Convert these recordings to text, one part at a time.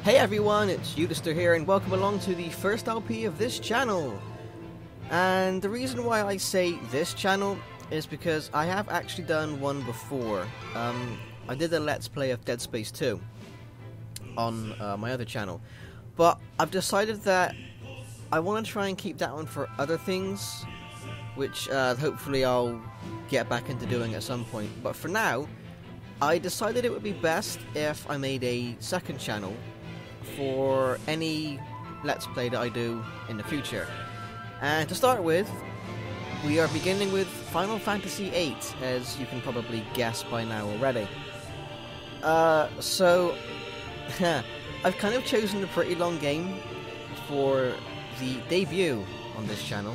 Hey everyone, it's Udister here and welcome along to the first LP of this channel. And the reason why I say this channel is because I have actually done one before. I did a Let's Play of Dead Space 2 on my other channel. But I've decided that I want to try and keep that one for other things, which hopefully I'll get back into doing at some point. But for now, I decided it would be best if I made a second channel for any Let's Play that I do in the future. And to start with, we are beginning with Final Fantasy VIII, as you can probably guess by now already. So, I've kind of chosen a pretty long game for the debut on this channel.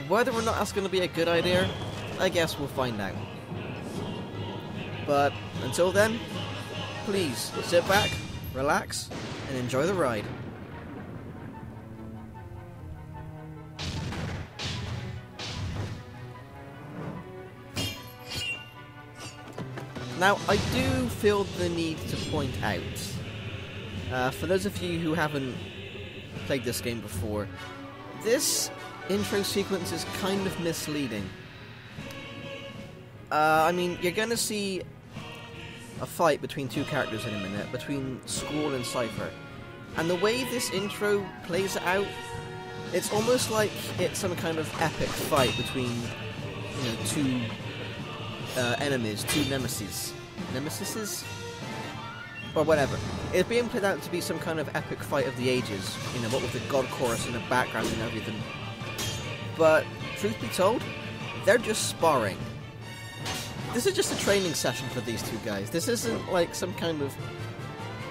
Whether or not that's going to be a good idea, I guess we'll find out. But until then, please sit back, relax, and enjoy the ride. Now, I do feel the need to point out, for those of you who haven't played this game before, this intro sequence is kind of misleading. I mean, you're gonna see a fight between two characters in a minute, between Squall and Cypher. And the way this intro plays out, it's almost like it's some kind of epic fight between, you know, two enemies, two nemesises, or whatever. It's being played out to be some kind of epic fight of the ages, you know, what with the god chorus in the background and everything. But, truth be told, they're just sparring. This is just a training session for these two guys. This isn't like some kind of,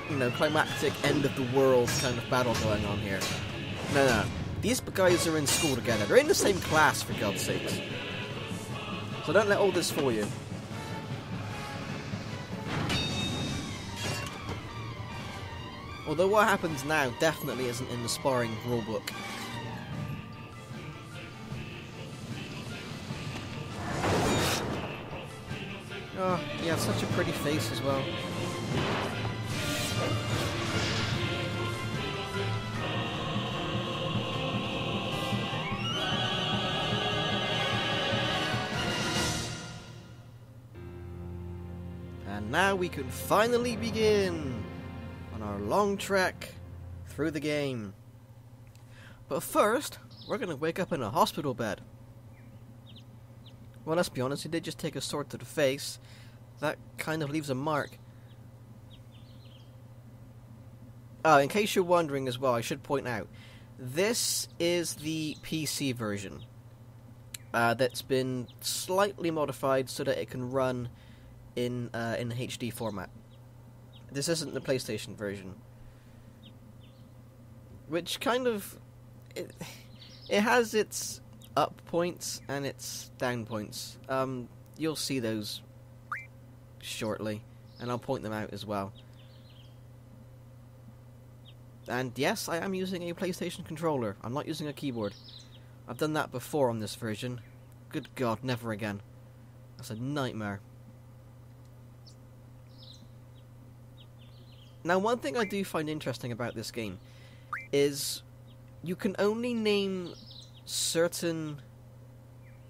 you know, climactic end of the world kind of battle going on here. No. These guys are in school together. They're in the same class, for God's sakes. So don't let all this fool you. Although what happens now definitely isn't in the sparring rulebook. Oh, yeah, such a pretty face as well. And now we can finally begin on our long trek through the game. But first, we're gonna wake up in a hospital bed. Well, let's be honest, he did just take a sword to the face. That kind of leaves a mark. In case you're wondering as well, I should point out, this is the PC version that's been slightly modified so that it can run in HD format. This isn't the PlayStation version, which kind of it has its up points and its down points. You'll see those shortly, and I'll point them out as well. And yes, I am using a PlayStation controller. I'm not using a keyboard. I've done that before on this version. Good God, never again. That's a nightmare. Now, one thing I do find interesting about this game is you can only name certain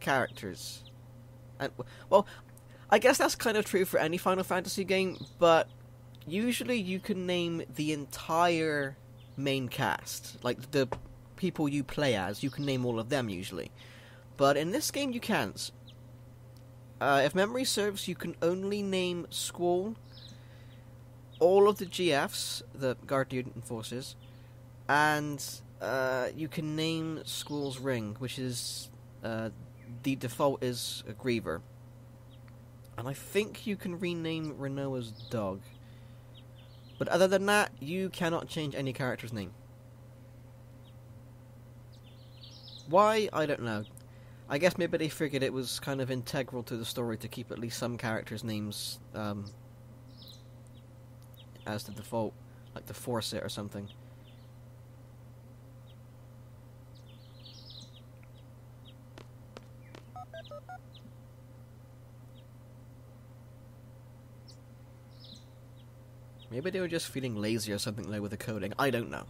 characters. And, well, I guess that's kind of true for any Final Fantasy game, but usually you can name the entire main cast. Like, the people you play as, you can name all of them usually. But in this game you can't. If memory serves, you can only name Squall, all of the GFs, the Guardian Forces, and you can name Squall's ring, which is the default is a Griever. And I think you can rename Renoa's dog. But other than that, you cannot change any character's name. Why? I don't know. I guess maybe they figured it was kind of integral to the story to keep at least some characters' names as the default, like to force it or something. Maybe they were just feeling lazy or something like with the coding. I don't know.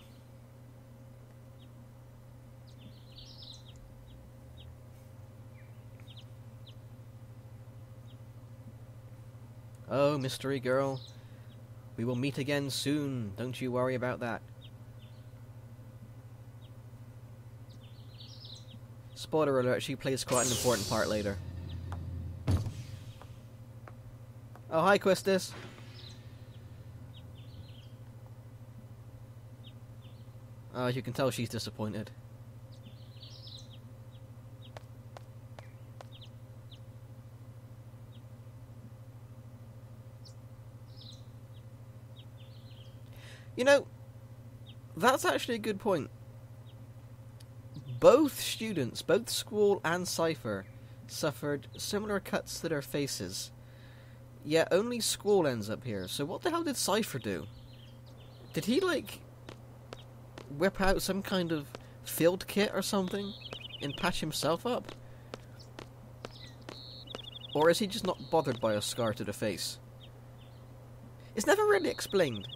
Oh, mystery girl. We will meet again soon. Don't you worry about that. Spoiler alert, she plays quite an important part later. Oh, hi, Quistis. You can tell she's disappointed. You know, that's actually a good point. Both students, both Squall and Cypher, suffered similar cuts to their faces. Yet only Squall ends up here. So what the hell did Cypher do? Did he, like, whip out some kind of field kit or something and patch himself up? Or is he just not bothered by a scar to the face? It's never really explained.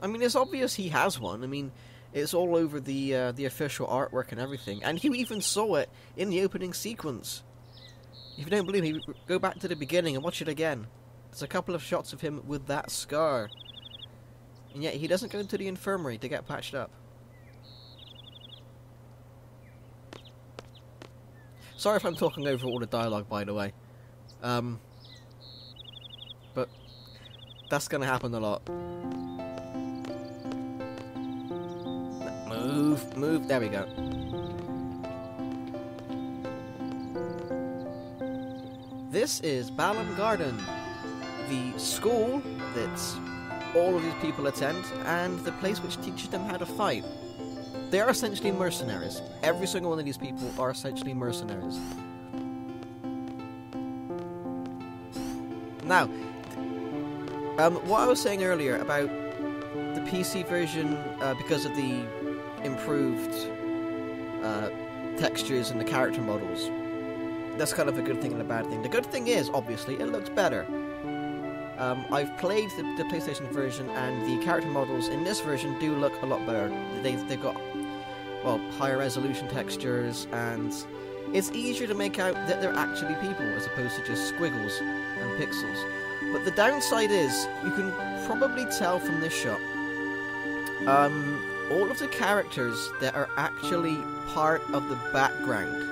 I mean, it's obvious he has one. I mean, it's all over the official artwork and everything. And you even saw it in the opening sequence. If you don't believe me, go back to the beginning and watch it again. There's a couple of shots of him with that scar. And yet he doesn't go into the infirmary to get patched up. Sorry if I'm talking over all the dialogue, by the way. But that's going to happen a lot. Move, there we go. This is Balam Garden, the school that all of these people attend, and the place which teaches them how to fight. They are essentially mercenaries. Every single one of these people are essentially mercenaries. Now, what I was saying earlier about the PC version, because of the improved textures and the character models, that's kind of a good thing and a bad thing. The good thing is, obviously, it looks better. I've played the PlayStation version, and the character models in this version do look a lot better. They've got, well, higher resolution textures, and it's easier to make out that they're actually people as opposed to just squiggles and pixels. But the downside is, you can probably tell from this shot, all of the characters that are actually part of the background,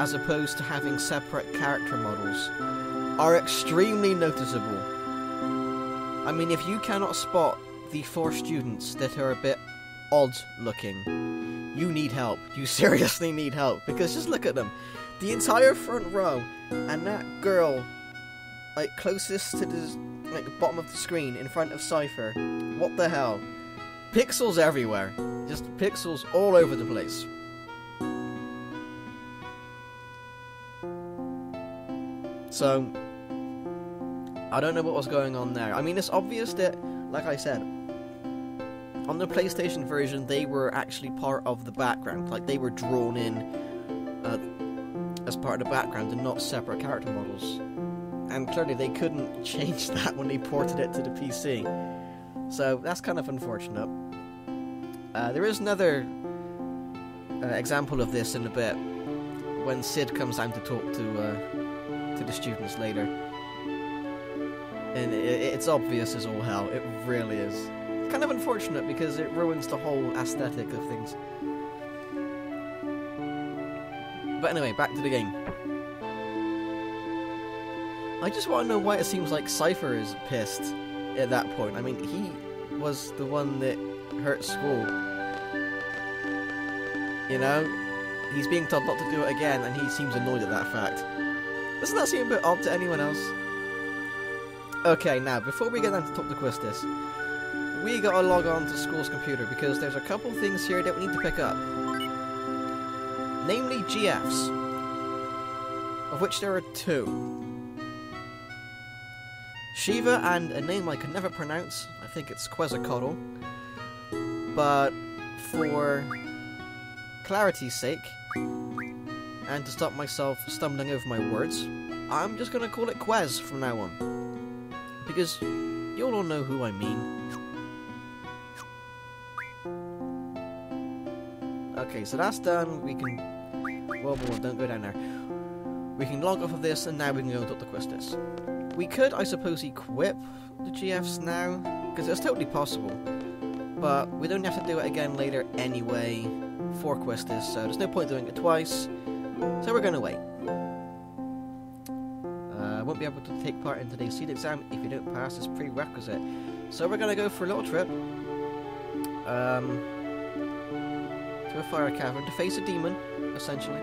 as opposed to having separate character models, are extremely noticeable. I mean, if you cannot spot the 4 students that are a bit odd looking, you need help. You seriously need help, because just look at them. The entire front row, and that girl, like, closest to the, like, bottom of the screen in front of Cypher. What the hell? Pixels everywhere. Just pixels all over the place. So, I don't know what was going on there. I mean, it's obvious that, like I said, on the PlayStation version, they were actually part of the background. Like, they were drawn in as part of the background and not separate character models. And clearly they couldn't change that when they ported it to the PC. So, that's kind of unfortunate. There is another example of this in a bit, when Sid comes down to talk to the students later. And it's obvious as all hell. It really is. It's kind of unfortunate because it ruins the whole aesthetic of things. But anyway, back to the game. I just want to know why it seems like Cypher is pissed at that point. I mean, he was the one that hurt Squall. You know? He's being told not to do it again, and he seems annoyed at that fact. Doesn't that seem a bit odd to anyone else? Okay, now, before we get down to talk to Quistis, we gotta log on to Squall's computer, because there's a couple things here that we need to pick up. Namely GFs, of which there are 2. Shiva and a name I can never pronounce, I think it's Quetzalcoatl, but for clarity's sake, and to stop myself stumbling over my words, I'm just gonna call it Quez from now on. because you'll all know who I mean. Okay, so that's done. We can... Whoa, don't go down there. We can log off of this, and now we can go and talk to Quistis. We could, I suppose, equip the GFs now, because it's totally possible. But we don't have to do it again later anyway for Quistis, so there's no point doing it twice. So we're going to wait. Won't be able to take part in today's seed exam if you don't pass this prerequisite. So we're going to go for a little trip. To a fire cavern to face a demon, essentially.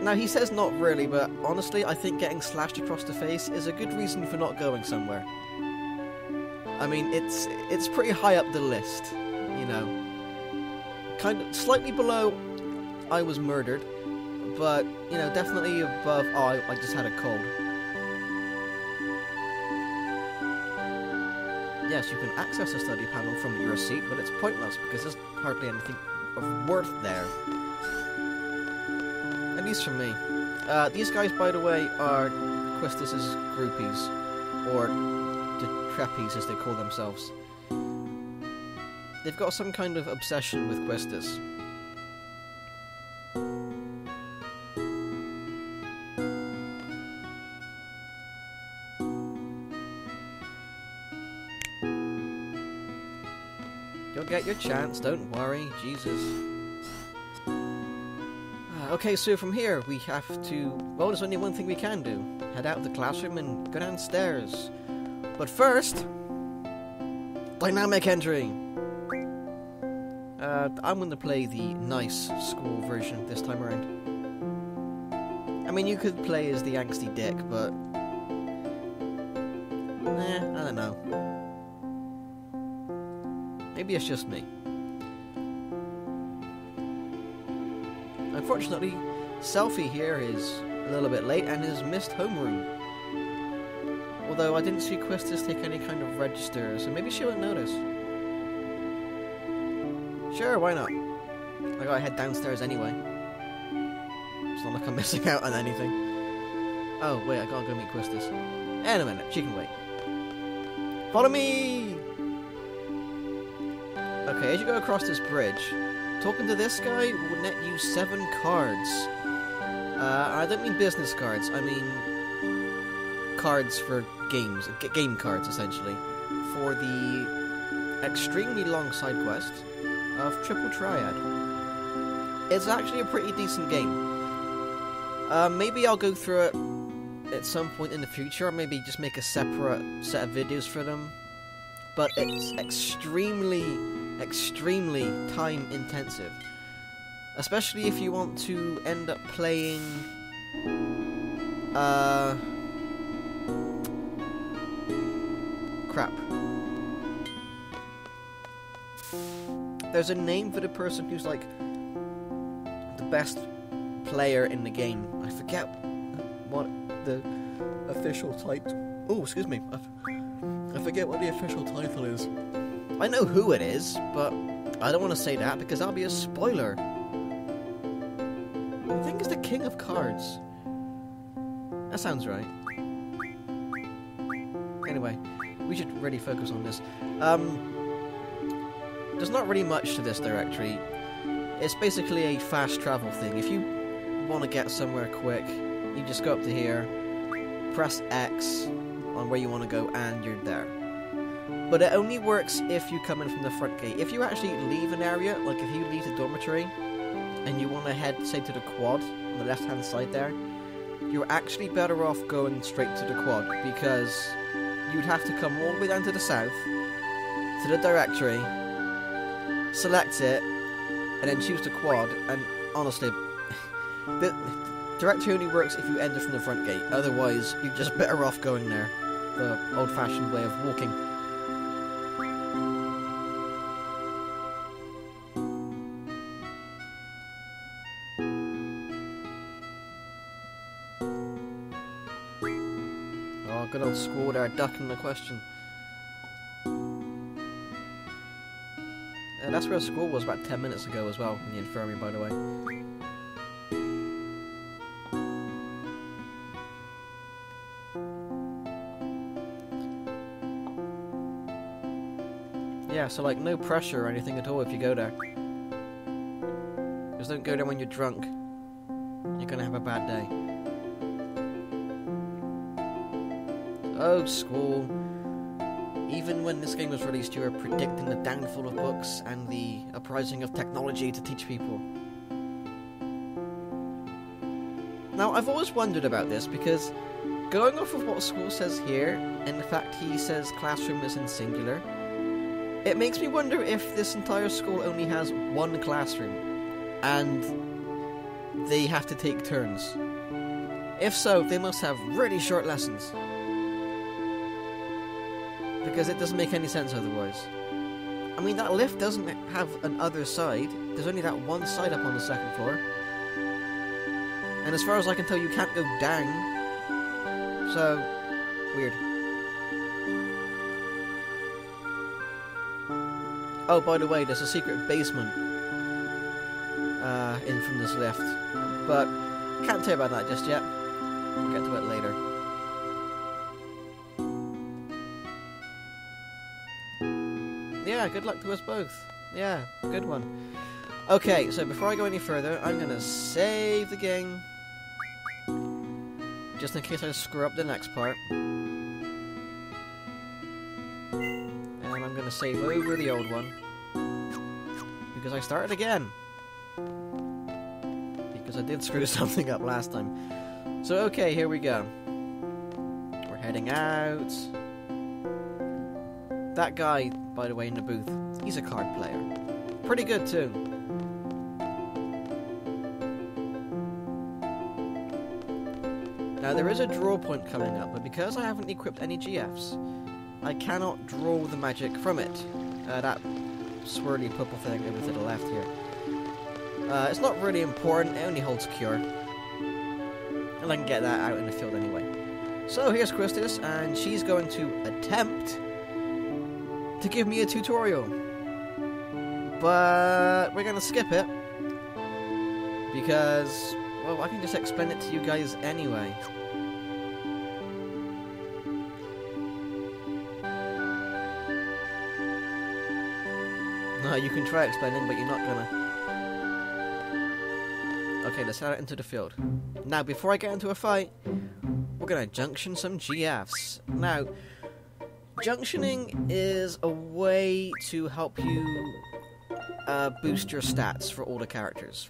Now, he says not really, but honestly, I think getting slashed across the face is a good reason for not going somewhere. I mean, it's pretty high up the list, you know. Kind of slightly below I was murdered, but, you know, definitely above, oh, I just had a cold. Yes, you can access the study panel from your seat, but it's pointless because there's hardly anything of worth there. At least for me. These guys, by the way, are Quistis' groupies, or the Trappies as they call themselves. They've got some kind of obsession with Quistis. You'll get your chance, don't worry, Jesus. Okay, so from here we have to... Well, there's only one thing we can do. Head out of the classroom and go downstairs. But first... Dynamic entry! I'm going to play the nice Squall version this time around. I mean, you could play as the angsty dick, but... I don't know. Maybe it's just me. Unfortunately, Selfie here is a little bit late and has missed homeroom. Although I didn't see Quistis take any kind of register, so maybe she won't notice. Sure, why not? I gotta head downstairs anyway. It's not like I'm missing out on anything. Oh, wait, I gotta go meet Quistis. In a minute, she can wait. Follow me! Okay, as you go across this bridge, talking to this guy will net you 7 cards. I don't mean business cards, I mean cards for games, game cards essentially, for the extremely long side quest of Triple Triad. It's actually a pretty decent game. Maybe I'll go through it at some point in the future, or maybe just make a separate set of videos for them. But it's extremely time intensive. Especially if you want to end up playing crap. There's a name for the person who's like the best player in the game. I forget what the official title. Oh, excuse me. I forget what the official title is. I know who it is, but I don't want to say that because that'll be a spoiler. I think it's the King of Cards. That sounds right. Anyway, we should really focus on this. There's not really much to this directory. It's basically a fast travel thing. If you want to get somewhere quick, you just go up to here, press X on where you want to go, and you're there. But it only works if you come in from the front gate. If you actually leave an area, like if you leave the dormitory, and you want to head, say, to the quad, on the left-hand side there, you're actually better off going straight to the quad, because you'd have to come all the way down to the south, to the directory, select it, and then choose the quad, and honestly, the directory only works if you enter from the front gate. Otherwise, you're just better off going there, the old-fashioned way of walking. Oh, good old Squall there, ducking the question. That's where Squall was about 10 minutes ago as well, in the infirmary, by the way. Yeah, so like no pressure or anything at all if you go there. Just don't go there when you're drunk. You're gonna have a bad day. Oh, Squall. Even when this game was released, you were predicting the downfall of books and the uprising of technology to teach people. Now, I've always wondered about this, because going off of what Squall says here, and the fact he says classroom is in singular, it makes me wonder if this entire school only has one classroom, and they have to take turns. If so, they must have really short lessons. Because it doesn't make any sense otherwise. I mean, that lift doesn't have an other side. There's only that one side up on the second floor. And as far as I can tell, you can't go down. So, weird. Oh, by the way, there's a secret basement in from this lift. But, can't tell you about that just yet. We'll get to it later. Yeah, good luck to us both. Yeah, good one. Okay, so before I go any further, I'm going to save the game. Just in case I screw up the next part. And I'm going to save over the old one. Because I started again. Because I did screw something up last time. So, okay, here we go. We're heading out. That guy, by the way, in the booth, he's a card player. Pretty good, too. Now, there is a draw point coming up, but because I haven't equipped any GFs, I cannot draw the magic from it. That swirly purple thing over to the left here. It's not really important, it only holds cure. And I can get that out in the field anyway. So, here's Christus, and she's going to attempt to give me a tutorial. But we're going to skip it. Because, well, I can just explain it to you guys anyway. No, you can try explaining, but you're not gonna. Okay, let's head out into the field. Now, before I get into a fight, we're gonna junction some GFs. Now, junctioning is a way to help you boost your stats for all the characters.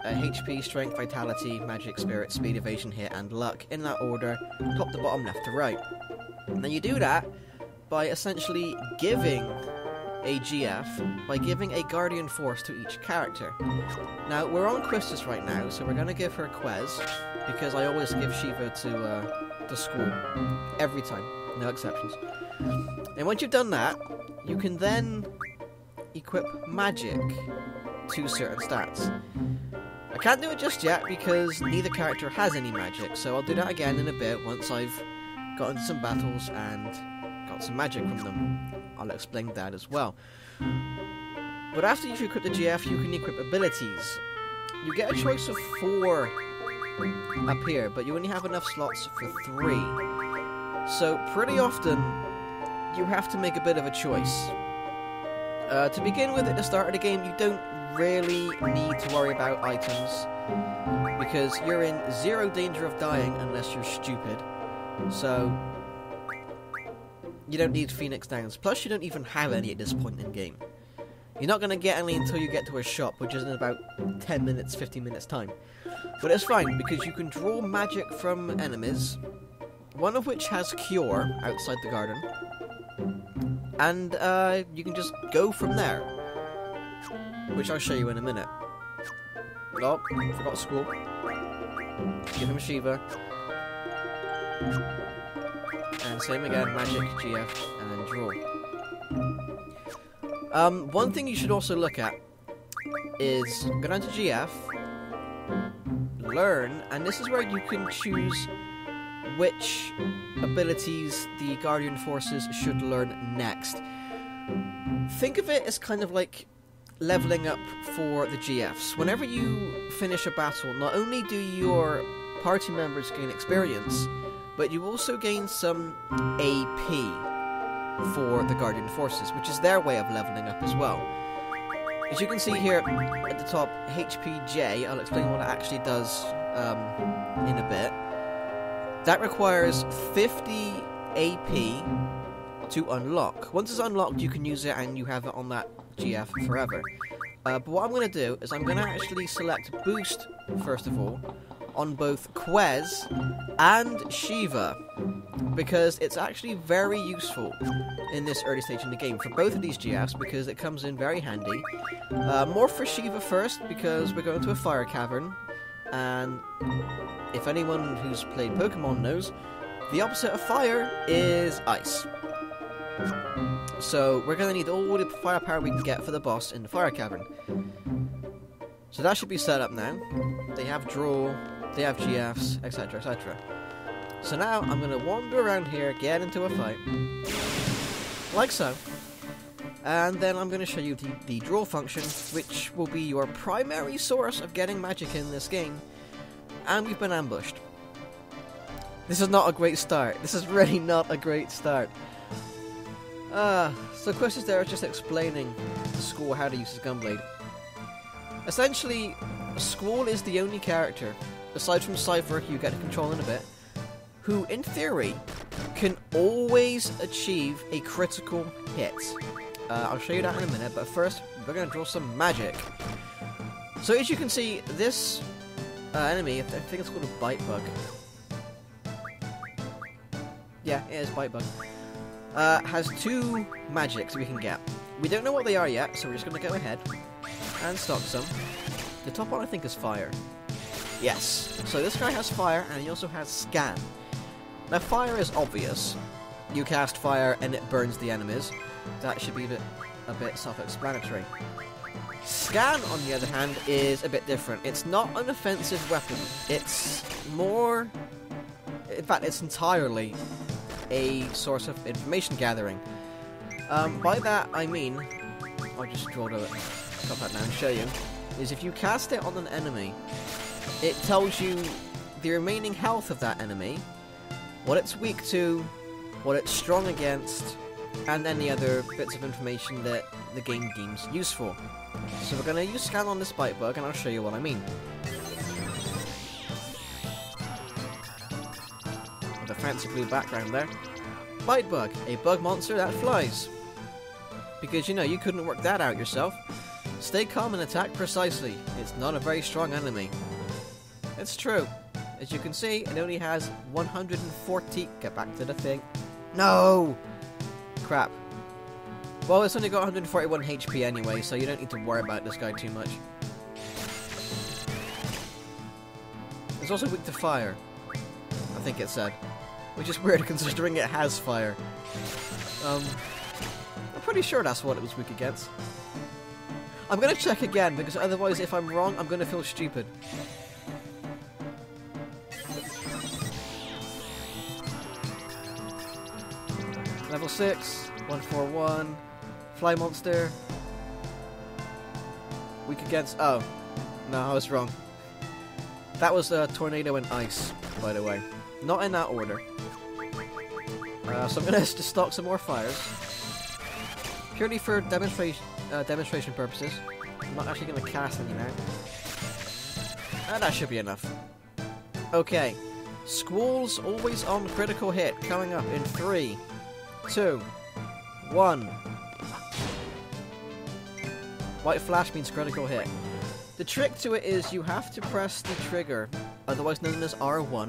HP, Strength, Vitality, Magic, Spirit, Speed, Evasion, Hit, and Luck, in that order, top to bottom, left to right. Now you do that by essentially giving a GF, by giving a Guardian Force to each character. Now, we're on Christus right now, so we're going to give her Quez, because I always give Shiva to Squall, every time, no exceptions. And once you've done that, you can then equip Magic to certain stats. I can't do it just yet because neither character has any magic, so I'll do that again in a bit once I've got into some battles and got some magic from them. I'll explain that as well. But after you've equipped the GF, you can equip abilities. You get a choice of 4 up here, but you only have enough slots for 3. So pretty often, you have to make a bit of a choice. To begin with, at the start of the game, you don't really need to worry about items, because you're in 0 danger of dying unless you're stupid, so you don't need Phoenix Downs. Plus, you don't even have any at this point in game. You're not going to get any until you get to a shop, which is in about 10 minutes, 15 minutes time. But it's fine, because you can draw magic from enemies, one of which has Cure outside the garden, and you can just go from there. Which I'll show you in a minute. Oh, forgot Squall. Give him a Shiva. And same again, Magic, GF, and draw. One thing you should also look at is go down to GF, learn, and this is where you can choose which abilities the Guardian Forces should learn next. Think of it as kind of like leveling up for the GFs. Whenever you finish a battle, not only do your party members gain experience, but you also gain some AP. for the Guardian Forces, which is their way of leveling up as well. As you can see here at the top, HPJ, I'll explain what it actually does in a bit. That requires 50 AP to unlock. Once it's unlocked, you can use it and you have it on that GF forever. But what I'm going to do is I'm going to actually select Boost, first of all, on both Quez and Shiva, because it's actually very useful in this early stage in the game for both of these GFs, because it comes in very handy. More for Shiva first, because we're going to a fire cavern, and if anyone who's played Pokemon knows, the opposite of fire is ice. So we're going to need all the firepower we can get for the boss in the fire cavern. So that should be set up now. They have draw, they have GFs, etc, etc. So now I'm going to wander around here, get into a fight, like so. And then I'm going to show you the draw function, which will be your primary source of getting magic in this game. And we've been ambushed. This is not a great start. This is really not a great start. So Chris is there just explaining to Squall how to use his Gunblade. Essentially, Squall is the only character, aside from Cypher, who you get to control in a bit, who, in theory, can always achieve a critical hit. I'll show you that in a minute, but first, we're going to draw some magic. So as you can see, this enemy, I think it's called a Bite Bug. Yeah, it is Bite Bug. Has two magics we can get. We don't know what they are yet, so we're just going to go ahead and stock some. The top one I think is fire. Yes, so this guy has fire, and he also has scan. Now fire is obvious. You cast fire and it burns the enemies. That should be a bit self-explanatory. Scan, on the other hand, is a bit different. It's not an offensive weapon. It's more... In fact, it's entirely a source of information gathering. By that, I mean... I'll just draw the that now and show you. Is if you cast it on an enemy, it tells you the remaining health of that enemy, what it's weak to, what it's strong against, and any other bits of information that the game deems useful. So we're going to use scan on this Bite Bug, and I'll show you what I mean. With a fancy blue background there. Bite Bug, a bug monster that flies. Because, you know, you couldn't work that out yourself. Stay calm and attack precisely. It's not a very strong enemy. It's true. As you can see, it only has 140... Get back to the thing. No! Crap. Well, it's only got 141 HP anyway, so you don't need to worry about this guy too much. It's also weak to fire, I think it said. Which is weird considering it has fire. I'm pretty sure that's what it was weak against. I'm gonna check again, because otherwise if I'm wrong, I'm gonna feel stupid. Level 6, 141, Fly Monster. Weak against... Oh. No, I was wrong. That was Tornado and Ice, by the way. Not in that order. So I'm gonna just stock some more fires. Purely for demonstration purposes. I'm not actually gonna cast any now. And that should be enough. Okay. Squall's always on critical hit coming up in 3, 2, 1. White flash means critical hit. The trick to it is you have to press the trigger, otherwise known as R1,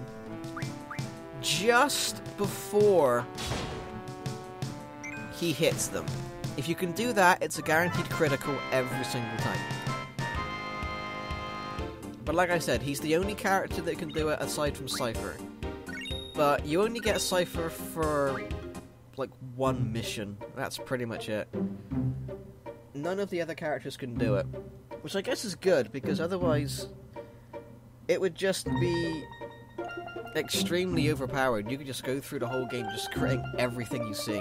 just before he hits them. If you can do that, it's a guaranteed critical every single time. But like I said, he's the only character that can do it aside from Cypher. But you only get Cypher for like one mission. That's pretty much it. None of the other characters can do it. Which I guess is good, because otherwise it would just be extremely overpowered. You could just go through the whole game just critting everything you see.